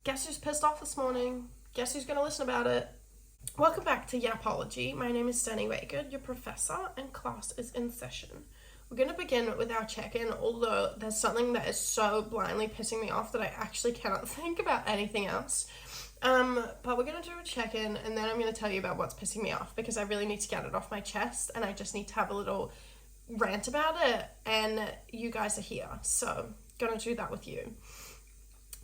Guess who's pissed off this morning? Guess who's gonna listen about it? Welcome back to YAPPOLOGY. My name is Stanny Wakegood, your professor, and class is in session. We're gonna begin with our check-in, although there's something that is so blindly pissing me off that I actually cannot think about anything else. But we're gonna do a check-in, and then I'm gonna tell you about what's pissing me off, because I really need to get it off my chest, and I just need to have a little rant about it, and you guys are here, so gonna do that with you.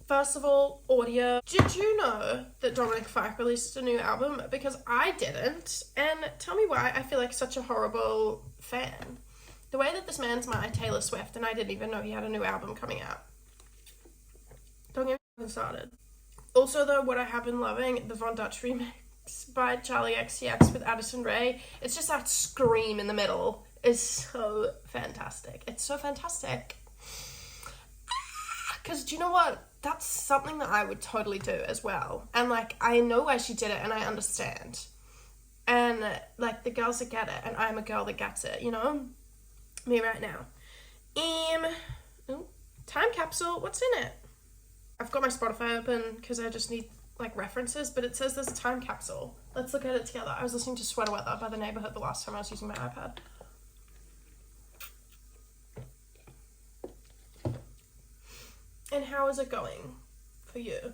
First of all, audio. Did you know that Dominic Fike released a new album? Because I didn't, and tell me why I feel like such a horrible fan. The way that this man's my Taylor Swift, and I didn't even know he had a new album coming out. Don't get me started. Also though, what I have been loving, the Von Dutch remix by Charlie XCX with Addison Rae. It's just that scream in the middle is so fantastic. It's so fantastic. Because do you know what? That's something that I would totally do as well. And like, I know why she did it and I understand. And like, the girls that get it, and I'm a girl that gets it, you know? Me right now. Time capsule, what's in it? I've got my Spotify open because I just need like references, but it says there's a time capsule. Let's look at it together. I was listening to Sweater Weather by The Neighborhood the last time I was using my iPad. And how is it going for you?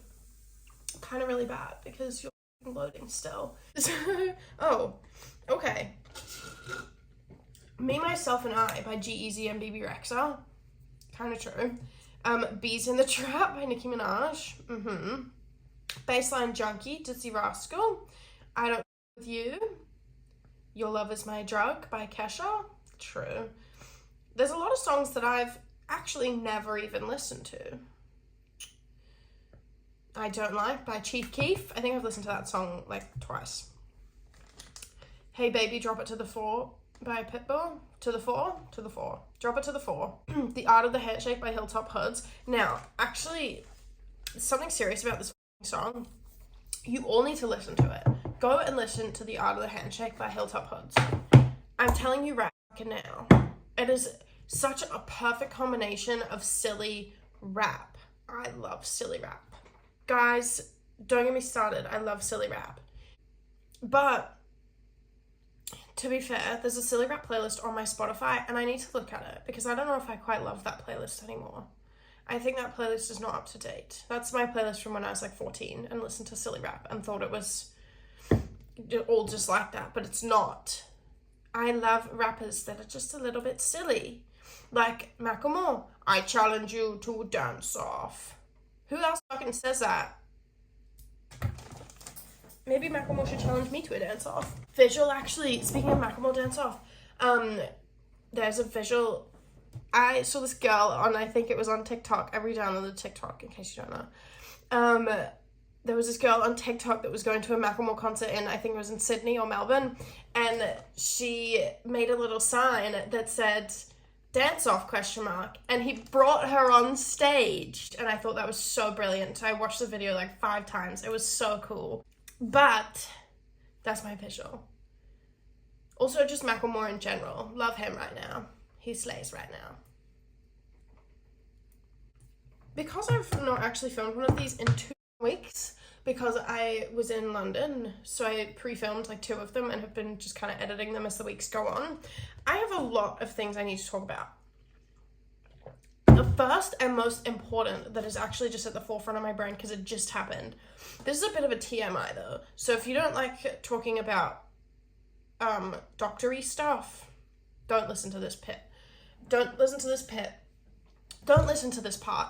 Kind of really bad because you're loading still. Oh, okay. Me, Myself, and I by G-Eazy and BB Rexa. Kind of true. Bees in the Trap by Nicki Minaj. Baseline Junkie, Dizzy Rascal. I Don't With You. Your Love Is My Drug by Kesha. True. There's a lot of songs that I've actually never even listened to. I Don't Like by Chief Keef. I think I've listened to that song like twice. Hey Baby, Drop It to the Floor by Pitbull. To the floor. Drop It to the Floor. The Art of the Handshake by Hilltop Hoods. Now, actually, something serious about this song. You all need to listen to it. Go and listen to The Art of the Handshake by Hilltop Hoods. I'm telling you right now, it is such a perfect combination of silly rap. I love silly rap. Guys, don't get me started. I love silly rap. But to be fair, there's a silly rap playlist on my Spotify and I need to look at it because I don't know if I quite love that playlist anymore. I think that playlist is not up to date. That's my playlist from when I was like 14 and listened to silly rap and thought it was all just like that, but it's not. I love rappers that are just a little bit silly. Like Macklemore, I challenge you to dance off. Who else fucking says that? Maybe Macklemore should challenge me to a dance off. Visual, actually, speaking of Macklemore dance off, there's a visual. I saw this girl on, I think it was on TikTok. I re-downloaded TikTok in case you don't know. There was this girl on TikTok that was going to a Macklemore concert in, I think it was in Sydney or Melbourne, and she made a little sign that said, dance off, ? And he brought her on stage, and I thought that was so brilliant. I watched the video like 5 times. It was so cool. But that's my visual. Also, just Macklemore in general. Love him right now. He slays right now. Because I've not actually filmed one of these in 2 weeks, because I was in London, so I pre-filmed like 2 of them and have been just kind of editing them as the weeks go on. I have a lot of things I need to talk about. The first and most important that is actually just at the forefront of my brain because it just happened. This is a bit of a TMI though, so if you don't like talking about doctory stuff, don't listen to this bit. Don't listen to this bit. Don't listen to this part.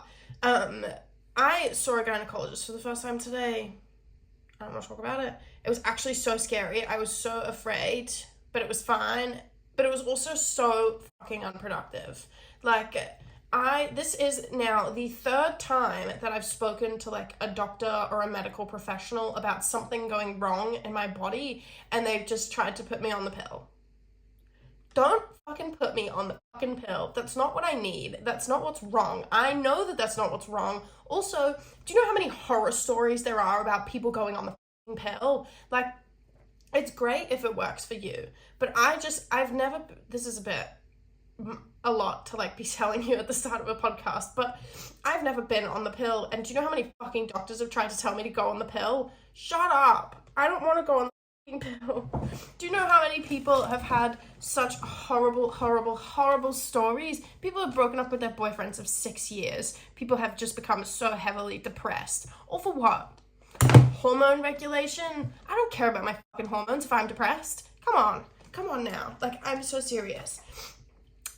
I saw a gynecologist for the first time today. I don't want to talk about it. It was actually so scary. I was so afraid, but it was fine. But it was also so fucking unproductive. Like, this is now the 3rd time that I've spoken to like a doctor or a medical professional about something going wrong in my body, and they've just tried to put me on the pill. Don't fucking put me on the fucking pill. That's not what I need. That's not what's wrong. I know that that's not what's wrong. Also, do you know how many horror stories there are about people going on the fucking pill? Like, it's great if it works for you. But I've never, this is a bit a lot to like be telling you at the start of a podcast, but I've never been on the pill, and do you know how many fucking doctors have tried to tell me to go on the pill? Shut up. I don't want to go on the fucking pill. Do you know how many people have had such horrible stories? People have broken up with their boyfriends of 6 years. People have just become so heavily depressed. All for what? Hormone regulation? I don't care about my fucking hormones if I'm depressed. Come on now. Like, I'm so serious.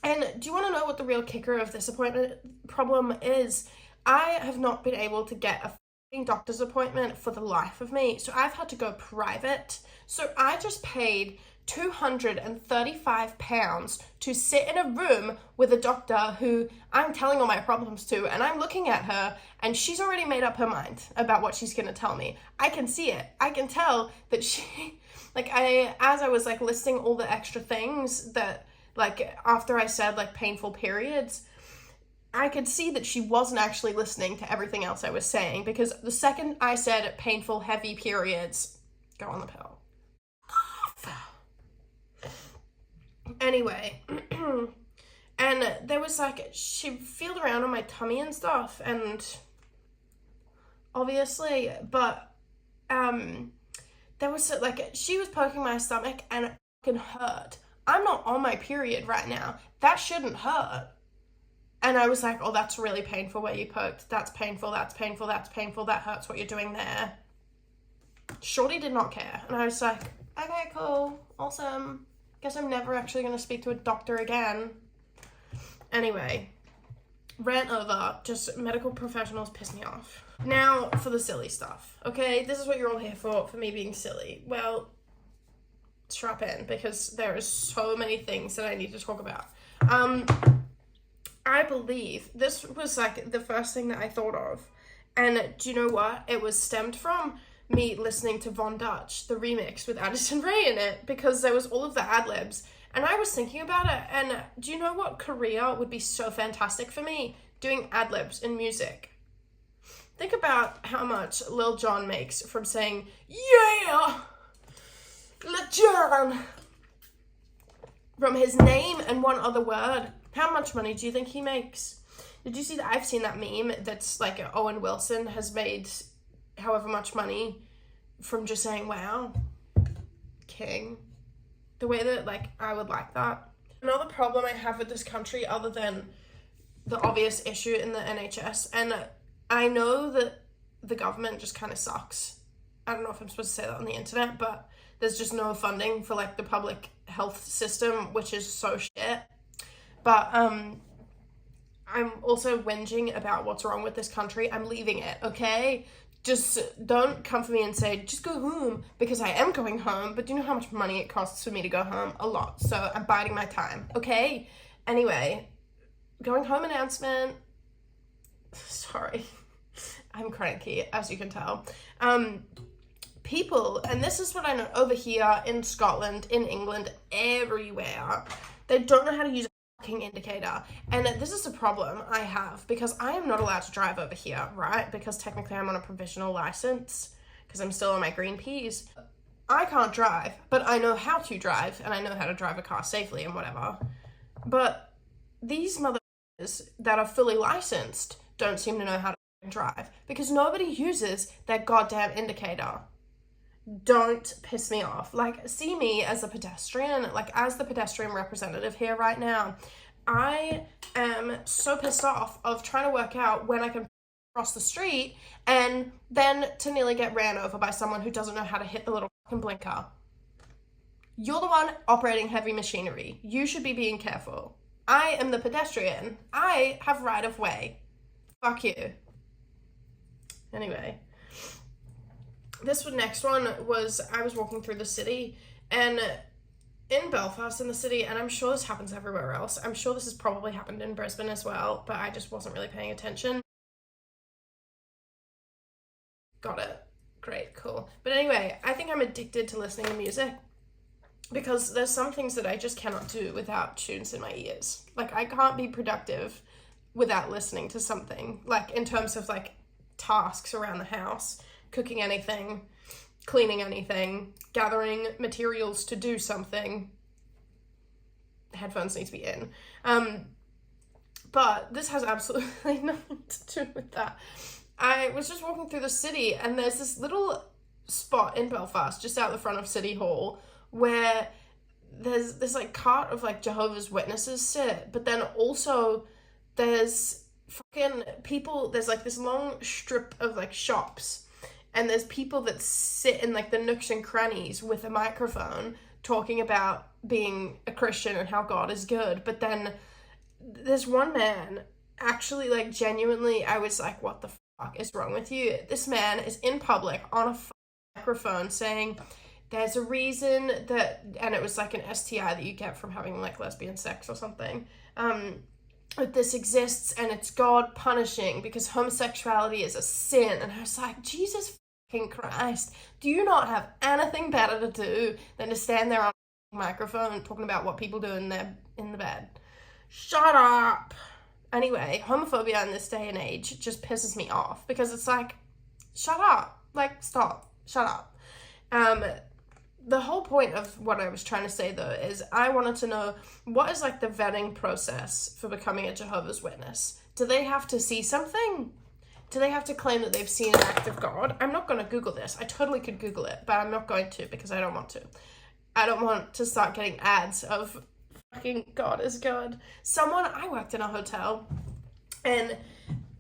And do you want to know what the real kicker of this appointment problem is? I have not been able to get a fucking doctor's appointment for the life of me, so I've had to go private. So I just paid £235 to sit in a room with a doctor who I'm telling all my problems to, and I'm looking at her, and she's already made up her mind about what she's going to tell me. I can see it. I can tell that she, like, as I was, like, listing all the extra things that, like, after I said, like, painful periods, I could see that she wasn't actually listening to everything else I was saying, because the second I said painful, heavy periods, go on the pill. Anyway, and there was like, she feeled around on my tummy and stuff, and obviously, but there was like, she was poking my stomach and it fucking hurt. I'm not on my period right now. That shouldn't hurt. And I was like, oh, that's really painful where you poked. That's painful, that's painful, that's painful. That hurts what you're doing there. Shorty did not care. And I was like, okay, cool, awesome. Guess I'm never actually going to speak to a doctor again. Anyway, rant over. Just medical professionals piss me off. Now for the silly stuff, okay? This is what you're all here for me being silly. Well, strap in, because there is so many things that I need to talk about. I believe this was like the first thing that I thought of. And do you know what? It was stemmed from me listening to Von Dutch, the remix with Addison Rae in it, because there was all of the ad-libs, and I was thinking about it, and do you know what career would be so fantastic for me? Doing ad-libs in music. Think about how much Lil Jon makes from saying, yeah, Lil Jon, from his name and one other word. How much money do you think he makes? Did you see that? I've seen that meme that's like Owen Wilson has made however much money from just saying, wow, king. The way that, like, I would like that. Another problem I have with this country, other than the obvious issue in the NHS, and I know that the government just kind of sucks. I don't know if I'm supposed to say that on the internet, but there's just no funding for, like, the public health system, which is so shit. But I'm also whinging about what's wrong with this country. I'm leaving it, okay? Just don't come for me and say, just go home, because I am going home, but do you know how much money it costs for me to go home? A lot. So I'm biding my time, okay? Anyway, going home announcement. Sorry. I'm cranky, as you can tell. People, and this is what I know over here in Scotland, in England, everywhere, they don't know how to use indicator, and this is a problem I have, because I am not allowed to drive over here, right? Because technically I'm on a provisional license, because I'm still on my green peas. I can't drive, but I know how to drive, and I know how to drive a car safely and whatever. But these motherfuckers that are fully licensed don't seem to know how to drive, because nobody uses their goddamn indicator. Don't piss me off. Like, see me as a pedestrian, like, as the pedestrian representative here right now. I am so pissed off of trying to work out when I can cross the street and then to nearly get ran over by someone who doesn't know how to hit the little fucking blinker. You're the one operating heavy machinery. You should be being careful. I am the pedestrian. I have right of way. Fuck you. Anyway. This next one was, I was walking through the city, and in Belfast, in the city, and I'm sure this happens everywhere else. I'm sure this has probably happened in Brisbane as well, but I just wasn't really paying attention. Got it. Great, cool. But anyway, I think I'm addicted to listening to music, because there's some things that I just cannot do without tunes in my ears. Like, I can't be productive without listening to something, like, in terms of, like, tasks around the house. Cooking anything, cleaning anything, gathering materials to do something. headphones need to be in. But this has absolutely nothing to do with that. I was just walking through the city, and there's this little spot in Belfast, just out the front of City Hall, where there's this like cart of like Jehovah's Witnesses sit, but then also there's fucking people, there's like this long strip of like shops, and there's people that sit in like the nooks and crannies with a microphone talking about being a Christian and how God is good. But then there's one man, actually, like, genuinely, I was like, what the fuck is wrong with you? This man is in public on a microphone saying there's a reason that, and it was like an STI that you get from having like lesbian sex or something, that this exists and it's God punishing because homosexuality is a sin. And I was like, Jesus fucking Christ, do you not have anything better to do than to stand there on a microphone talking about what people do in the bed? Shut up. Anyway, homophobia in this day and age just pisses me off because it's like, shut up. Like, stop. Shut up. The whole point of what I was trying to say, though, is I wanted to know, what is, like, the vetting process for becoming a Jehovah's Witness? Do they have to see something? Do they have to claim that they've seen an act of God? I'm not going to Google this. I totally could Google it, but I'm not going to because I don't want to. I don't want to start getting ads of fucking God is good. I worked in a hotel, and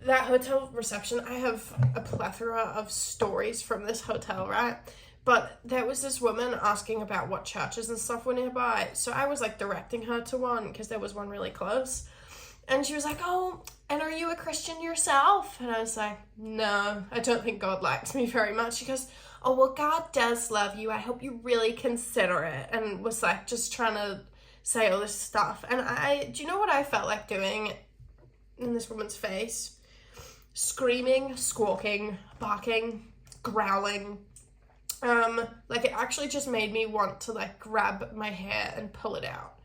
that hotel reception, I have a plethora of stories from this hotel, right? But there was this woman asking about what churches and stuff were nearby. So I was like directing her to one because there was one really close. And she was like, oh, and are you a Christian yourself? And I was like, no, I don't think God likes me very much. She goes, oh, well, God does love you. I hope you really consider it. And was like just trying to say all this stuff. And do you know what I felt like doing in this woman's face? Screaming, squawking, barking, growling. Like, it actually just made me want to, like, grab my hair and pull it out.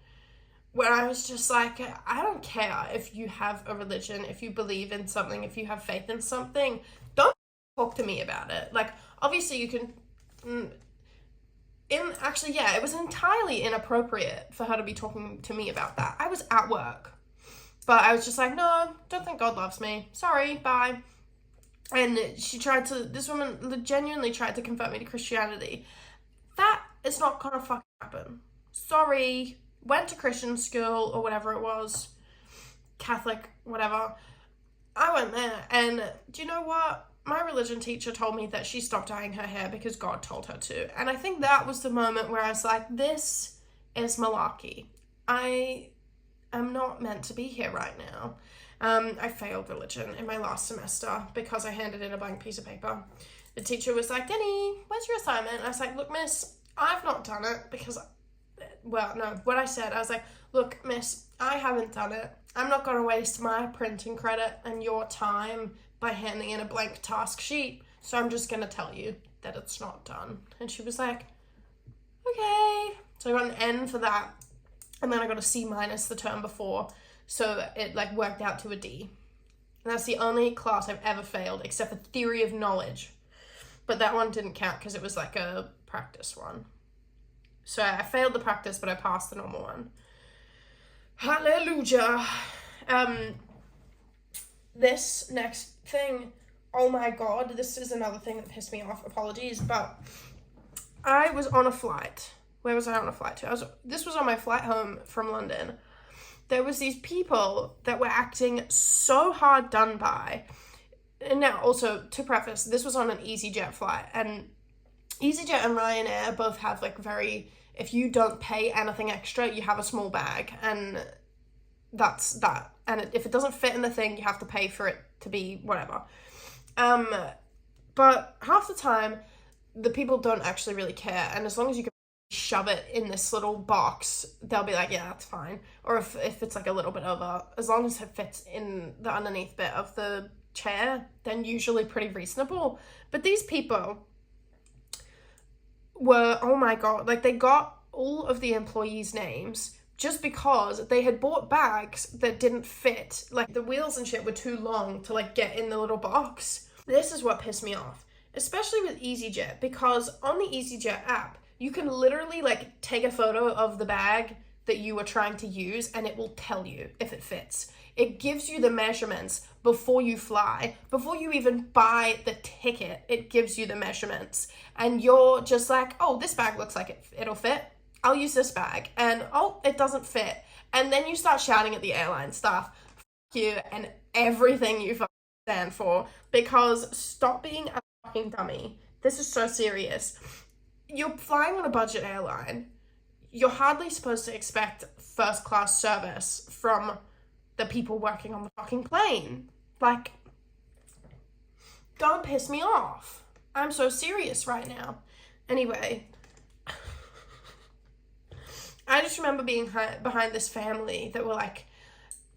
Where I was just like, I don't care if you have a religion, if you believe in something, if you have faith in something, don't talk to me about it. Like, obviously you can, it was entirely inappropriate for her to be talking to me about that. I was at work. But I was just like, no, don't think God loves me. Sorry, bye. And this woman genuinely tried to convert me to Christianity. That is not gonna fucking happen. Sorry. Went to Christian school or whatever it was. Catholic, whatever. I went there, and do you know what? My religion teacher told me that she stopped dyeing her hair because God told her to. And I think that was the moment where I was like, this is malarkey. I am not meant to be here right now. I failed religion in my last semester because I handed in a blank piece of paper. The teacher was like, Denny, where's your assignment? And I was like, look, miss, I've not done it because, what I said, I was like, look, miss, I haven't done it. I'm not going to waste my printing credit and your time by handing in a blank task sheet. So I'm just going to tell you that it's not done. And she was like, okay. So I got an N for that. And then I got a C- the term before. So it like worked out to a D. And that's the only class I've ever failed except for theory of knowledge. But that one didn't count because it was like a practice one. So I failed the practice, but I passed the normal one. Hallelujah. This next thing, oh my God, this is another thing that pissed me off. Apologies, but I was on a flight. Where was I on a flight to? This was on my flight home from London. There was these people that were acting so hard done by. And now, also, to preface, this was on an EasyJet flight. And EasyJet and Ryanair both have, like, if you don't pay anything extra, you have a small bag. And that's that. And if it doesn't fit in the thing, you have to pay for it to be whatever. But half the time, the people don't actually really care. And as long as you can shove it in this little box, they'll be like, yeah, that's fine. Or if it's like a little bit over, as long as it fits in the underneath bit of the chair, then usually pretty reasonable. But these people were, oh my God, like they got all of the employees' names just because they had bought bags that didn't fit. Like the wheels and shit were too long to like get in the little box. This is what pissed me off, especially with EasyJet, because on the EasyJet app, you can literally like take a photo of the bag that you are trying to use, and it will tell you if it fits. It gives you the measurements before you fly, before you even buy the ticket. It gives you the measurements, and you're just like, oh, this bag looks like it'll fit. I'll use this bag. And oh, it doesn't fit. And then you start shouting at the airline staff, F you and everything you stand for, because stop being a fucking dummy. This is so serious. You're flying on a budget airline. You're hardly supposed to expect first class service from the people working on the fucking plane. Like, don't piss me off. I'm so serious right now. Anyway, I just remember being behind this family that were like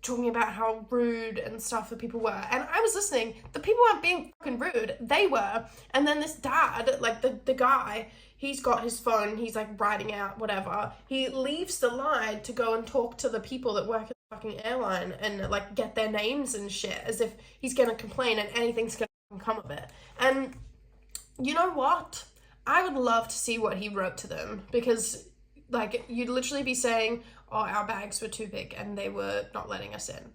talking about how rude and stuff the people were. And I was listening. The people weren't being fucking rude. They were. And then this dad, like the guy, he's got his phone. He's like writing out whatever. He leaves the line to go and talk to the people that work at the fucking airline and like get their names and shit, as if he's going to complain and anything's going to come of it. And you know what? I would love to see what he wrote to them, because like you'd literally be saying, oh, our bags were too big and they were not letting us in.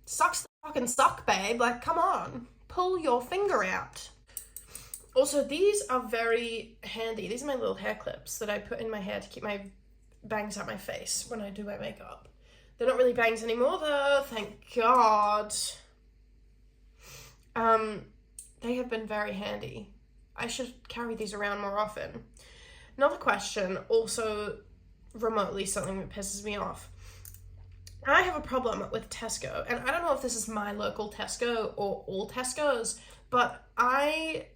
Sucks to fucking suck, babe. Like, come on. Pull your finger out. Also, these are very handy. These are my little hair clips that I put in my hair to keep my bangs out my face when I do my makeup. They're not really bangs anymore though, thank God. They have been very handy. I should carry these around more often. Another question, also remotely something that pisses me off. I have a problem with Tesco, and I don't know if this is my local Tesco or all Tesco's, but I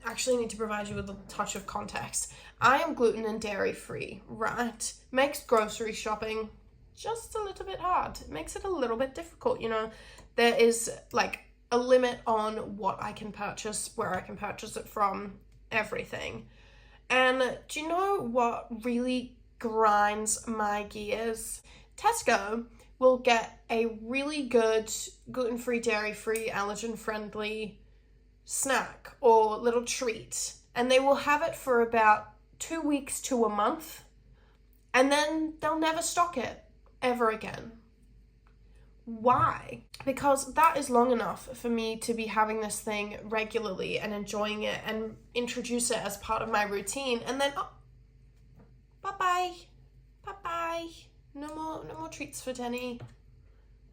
actually need to provide you with a touch of context. I am gluten and dairy free, right? Makes grocery shopping just a little bit hard. It makes it a little bit difficult, you know. There is like a limit on what I can purchase, where I can purchase it from, everything. And do you know what really grinds my gears? Tesco will get a really good gluten-free, dairy-free, allergen-friendly snack or little treat, and they will have it for about 2 weeks to a month, and then they'll never stock it ever again. Why? Because that is long enough for me to be having this thing regularly and enjoying it and introduce it as part of my routine, and then oh, bye bye, no more treats for Denny.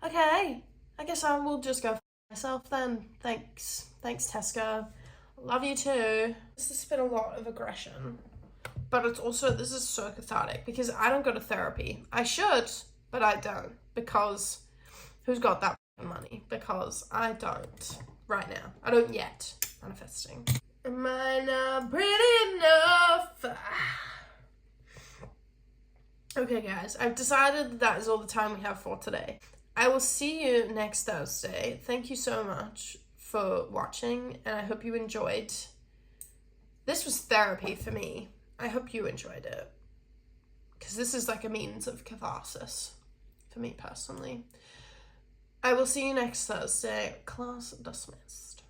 Okay, I guess I will just go for myself then. Thanks Tesco, love you too. This has been a lot of aggression, but it's also, this is so cathartic because I don't go to therapy. I should, but I don't, because who's got that money? Because I don't right now. I don't yet. Manifesting. Am I not pretty enough? Okay guys, I've decided that is all the time we have for today. I will see you next Thursday. Thank you so much for watching, and I hope you enjoyed. This was therapy for me. I hope you enjoyed it, because this is like a means of catharsis for me personally. I will see you next Thursday. Class dismissed.